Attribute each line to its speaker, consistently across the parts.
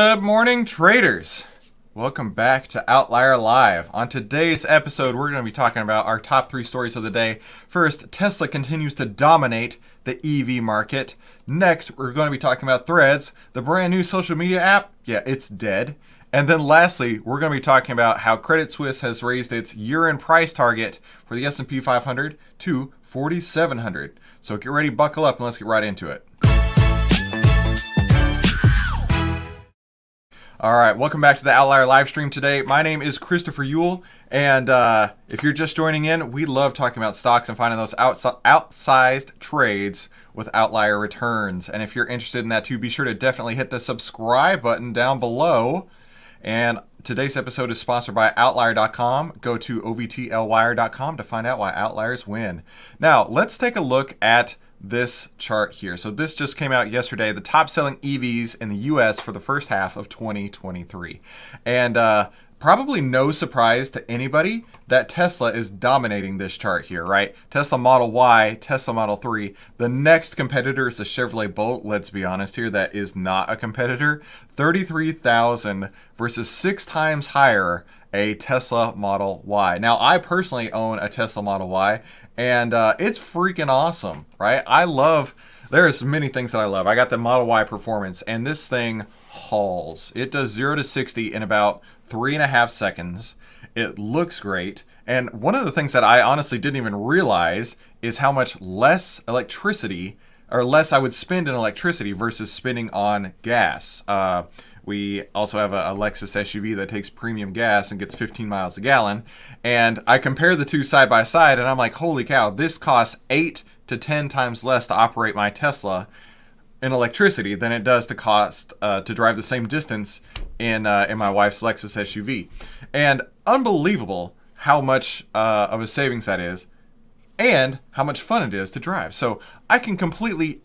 Speaker 1: Good morning, traders. Welcome back to Outlier Live. On today's episode, we're going to be talking about our top 3 stories of the day. First, Tesla continues to dominate the EV market. Next, we're going to be talking about Threads, the brand new social media app. Yeah, it's dead. And then lastly, we're going to be talking about how Credit Suisse has raised its year-end price target for the S&P 500 to 4,700. So get ready, buckle up, and let's get right into it. All right, welcome back to the Outlier live stream today. My name is Christopher Yule, and if you're just joining in, we love talking about stocks and finding those outsized trades with outlier returns. And if you're interested in that too, be sure to definitely hit the subscribe button down below. And today's episode is sponsored by Outlier.com. Go to ovtlwire.com to find out why outliers win. Now, let's take a look at this chart here. So this just came out yesterday, the top selling EVs in the US for the first half of 2023. And probably no surprise to anybody that Tesla is dominating this chart here, right? Tesla Model Y, Tesla Model 3. The next competitor is the Chevrolet Bolt. Let's be honest here, that is not a competitor. 33,000 versus 6 times higher a Tesla Model Y. Now, I personally own a Tesla Model Y, and it's freaking awesome, right? There's many things that I love. I got the Model Y Performance, and this thing hauls. It does 0 to 60 in about 3.5 seconds. It looks great. And one of the things that I honestly didn't even realize is how much less electricity, or less I would spend in electricity versus spending on gas. We also have a Lexus SUV that takes premium gas and gets 15 miles a gallon. And I compare the two side by side, and I'm like, holy cow, this costs 8 to 10 times less to operate my Tesla in electricity than it does to cost to drive the same distance in my wife's Lexus SUV. And unbelievable how much of a savings that is, and how much fun it is to drive. So I can completely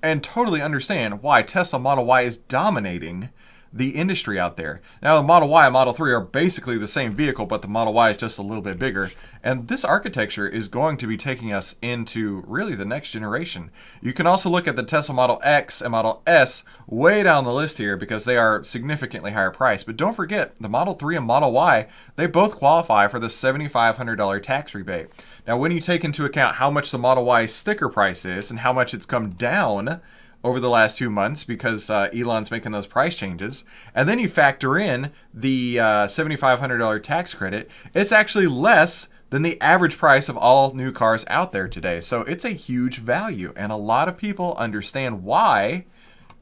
Speaker 1: and totally understand why Tesla Model Y is dominating the industry out there. Now, the Model Y and Model 3 are basically the same vehicle, but the Model Y is just a little bit bigger. And this architecture is going to be taking us into really the next generation. You can also look at the Tesla Model X and Model S way down the list here because they are significantly higher priced. But don't forget, the Model 3 and Model Y, they both qualify for the $7,500 tax rebate. Now, when you take into account how much the Model Y sticker price is and how much it's come down over the last 2 months because Elon's making those price changes, and then you factor in the $7,500 tax credit, it's actually less than the average price of all new cars out there today. So it's a huge value, and a lot of people understand why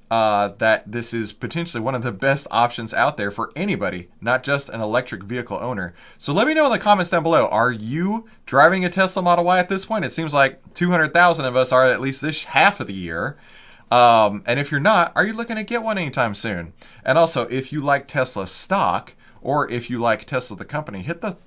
Speaker 1: that this is potentially one of the best options out there for anybody, not just an electric vehicle owner. So let me know in the comments down below, are you driving a Tesla Model Y at this point? It seems like 200,000 of us are at least this half of the year. And if you're not, are you looking to get one anytime soon? And also, if you like Tesla stock, or if you like Tesla the company, hit the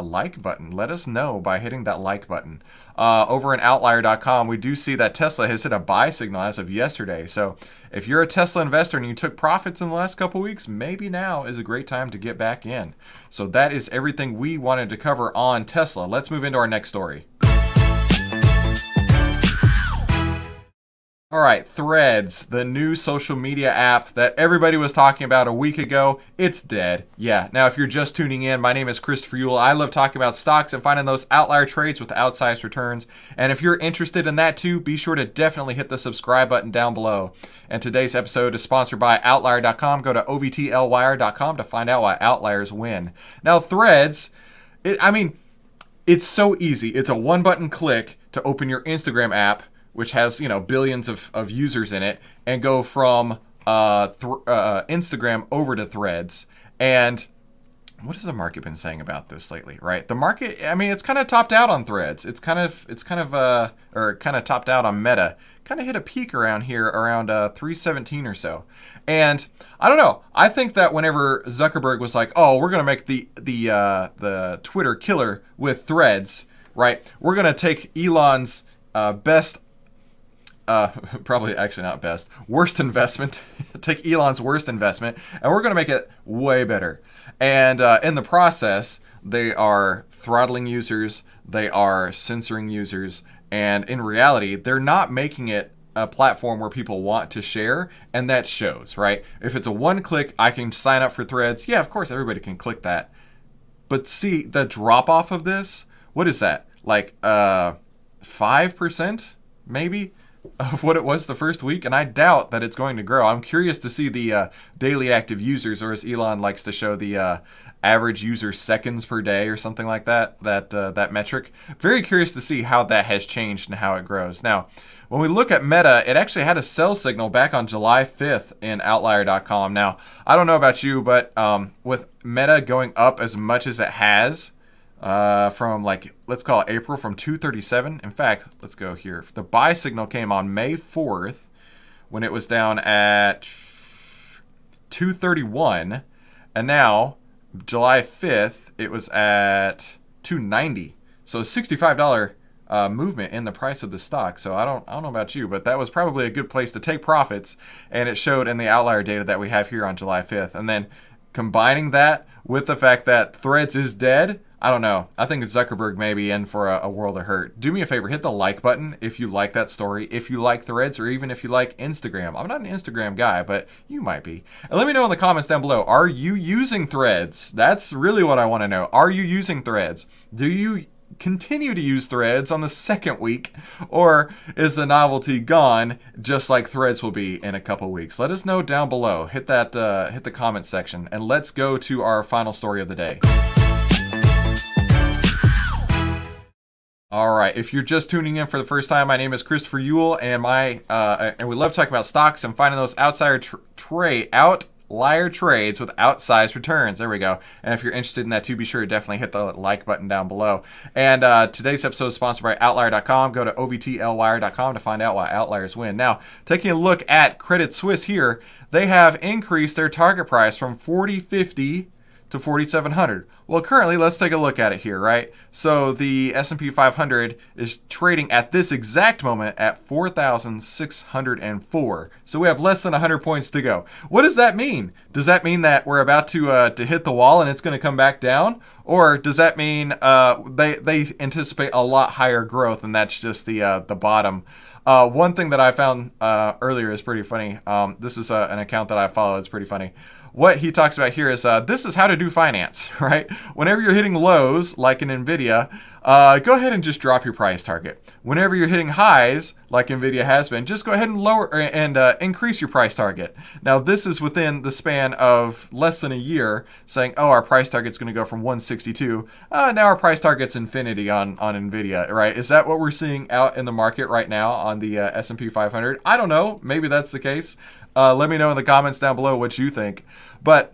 Speaker 1: like button. Let us know by hitting that like button. Over in Outlier.com, we do see that Tesla has hit a buy signal as of yesterday. So if you're a Tesla investor and you took profits in the last couple weeks, maybe now is a great time to get back in. So that is everything we wanted to cover on Tesla. Let's move into our next story. All right, Threads, the new social media app that everybody was talking about a week ago, it's dead. Yeah, now if you're just tuning in, my name is Christopher Yule. I love talking about stocks and finding those outlier trades with outsized returns. And if you're interested in that too, be sure to definitely hit the subscribe button down below. And today's episode is sponsored by Outlier.com. Go to ovtlwire.com to find out why outliers win. Now, Threads, it's so easy. It's a one-button click to open your Instagram app, which has, billions of users in it, and go from Instagram over to Threads. And what has the market been saying about this lately, right? The market, it's kind of topped out on Threads. It's kind of topped out on Meta. Kind of hit a peak around here, around 317 or so. And I don't know. I think that whenever Zuckerberg was like, "Oh, we're gonna make the Twitter killer with Threads," right? We're gonna take Elon's best. Probably actually not best, worst investment. Take Elon's worst investment, and we're going to make it way better. And in the process, they are throttling users, they are censoring users, and in reality, they're not making it a platform where people want to share, and that shows, right? If it's a one click, I can sign up for Threads. Yeah, of course, everybody can click that. But see, the drop off of this, what is that? Like 5% maybe of what it was the first week, and I doubt that it's going to grow. I'm curious to see the daily active users, or as Elon likes to show, the average user seconds per day or something like that metric. Very curious to see how that has changed and how it grows. Now, when we look at Meta, it actually had a sell signal back on July 5th in outlier.com. Now, I don't know about you, but with Meta going up as much as it has, from like, let's call it April, from 237. In fact, let's go here. The buy signal came on May 4th when it was down at 231. And now, July 5th, it was at 290. So a $65 movement in the price of the stock. So I don't know about you, but that was probably a good place to take profits. And it showed in the outlier data that we have here on July 5th. And then combining that with the fact that Threads is dead, I don't know. I think Zuckerberg may be in for a world of hurt. Do me a favor, hit the like button if you like that story, if you like Threads, or even if you like Instagram. I'm not an Instagram guy, but you might be. And let me know in the comments down below, are you using Threads? That's really what I want to know. Are you using Threads? Do you continue to use Threads on the second week, or is the novelty gone just like Threads will be in a couple weeks? Let us know down below. Hit the comment section, and let's go to our final story of the day. All right, if you're just tuning in for the first time, my name is Christopher Ewell, and and we love talking about stocks and finding those outlier trades with outsized returns. There we go. And if you're interested in that too, be sure to definitely hit the like button down below. And today's episode is sponsored by outlier.com. Go to ovtlwire.com to find out why outliers win. Now, taking a look at Credit Suisse here, they have increased their target price from 40.50 to 4,700. Well, currently, let's take a look at it here, right? So the S&P 500 is trading at this exact moment at 4,604. So we have less than 100 points to go. What does that mean? Does that mean that we're about to hit the wall and it's going to come back down? Or does that mean they anticipate a lot higher growth and that's just the bottom? One thing that I found earlier is pretty funny. This is an account that I follow. It's pretty funny. What he talks about here is this is how to do finance, right? Whenever you're hitting lows, like in NVIDIA, go ahead and just drop your price target. Whenever you're hitting highs, like NVIDIA has been, just go ahead and lower and increase your price target. Now, this is within the span of less than a year, saying, oh, our price target's going to go from 162. Now our price target's infinity on NVIDIA, right? Is that what we're seeing out in the market right now on the S&P 500? I don't know. Maybe that's the case. Let me know in the comments down below what you think. But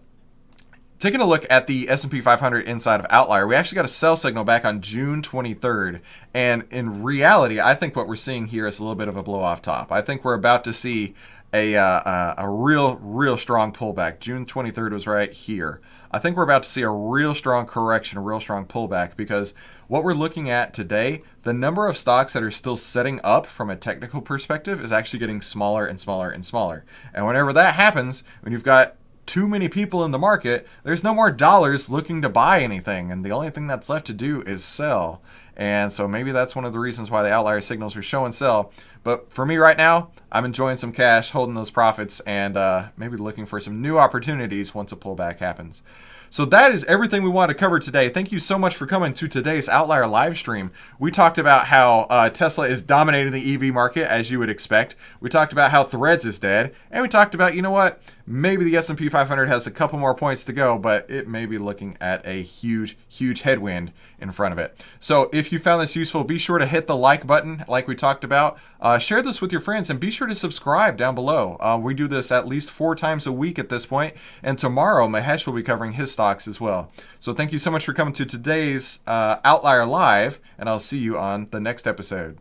Speaker 1: taking a look at the S&P 500 inside of Outlier, we actually got a sell signal back on June 23rd. And in reality, I think what we're seeing here is a little bit of a blow off top. I think we're about to see a real strong pullback. June 23rd was right here. I think we're about to see a real strong correction, a real strong pullback, because what we're looking at today, the number of stocks that are still setting up from a technical perspective is actually getting smaller and smaller and smaller. And whenever that happens, when you've got too many people in the market, there's no more dollars looking to buy anything, and the only thing that's left to do is sell. And so maybe that's one of the reasons why the outlier signals are show and sell. But for me right now, I'm enjoying some cash, holding those profits, and maybe looking for some new opportunities once a pullback happens. So that is everything we wanted to cover today. Thank you so much for coming to today's Outlier live stream. We talked about how Tesla is dominating the EV market, as you would expect. We talked about how Threads is dead. And we talked about, you know what, maybe the S&P 500 has a couple more points to go, but it may be looking at a huge headwind in front of it. So if you found this useful, be sure to hit the like button like we talked about. Share this with your friends, and be sure to subscribe down below. We do this at least 4 times a week at this point, and tomorrow Mahesh will be covering his stocks as well. So thank you so much for coming to today's Outlier Live, and I'll see you on the next episode.